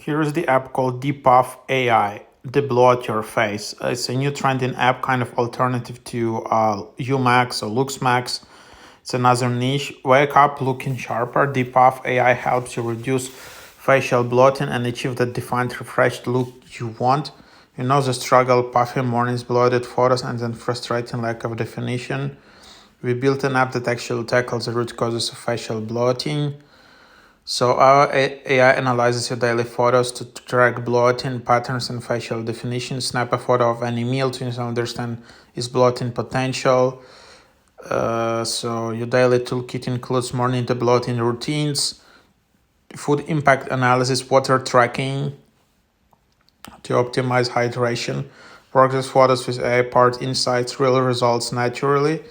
Here is the app called Depuff AI, Blow Out Your Face. It's a new trending app, kind of alternative to Umax or LuxMax. It's another niche. Wake up looking sharper. Depuff AI helps you reduce facial bloating and achieve the defined, refreshed look you want. You know the struggle, puffy mornings, bloated photos, and then frustrating lack of definition. We built an app that actually tackles the root causes of facial bloating. So our AI analyzes your daily photos to track bloating patterns and facial definition. Snap a photo of any meal to understand its bloating potential. So your daily toolkit includes morning debloating routines, food impact analysis, water tracking to optimize hydration, progress photos with AI-powered insights, real results naturally.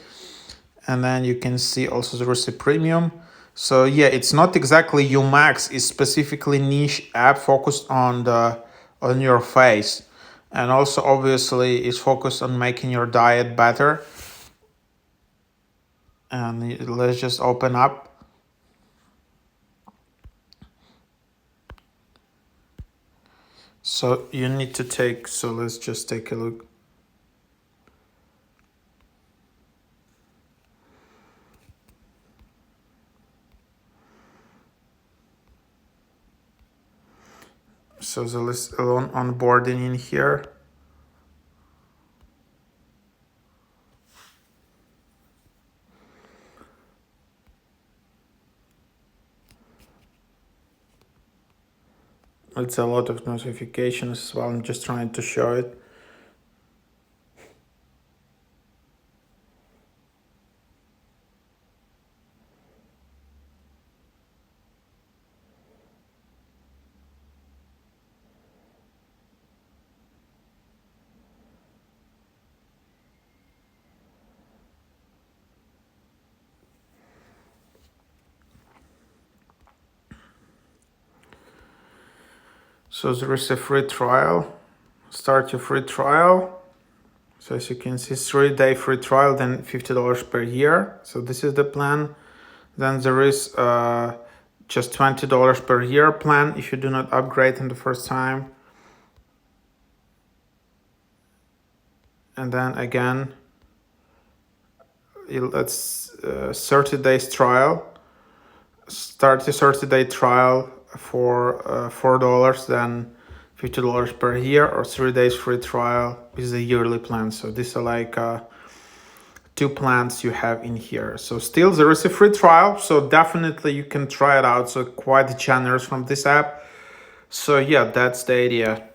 And then you can see also the recipe premium. So yeah, it's not exactly Umax, it's specifically niche app focused on your face. And also obviously it's focused on making your diet better. And let's just open up. So you need to let's just take a look. So the list alone onboarding in here. It's a lot of notifications as well. I'm just trying to show it. So there is a free trial. Start your free trial. So as you can see, 3-day free trial, then $50 per year. So this is the plan. Then there is just $20 per year plan if you do not upgrade in the first time. And then again, it's 30 days trial. Start the 30-day trial for $4, then $50 per year, or 3 days free trial with the yearly plan. So these are like two plans you have in here. So still there is a free trial, so definitely you can try it out. So quite generous from this app. So yeah, that's the idea.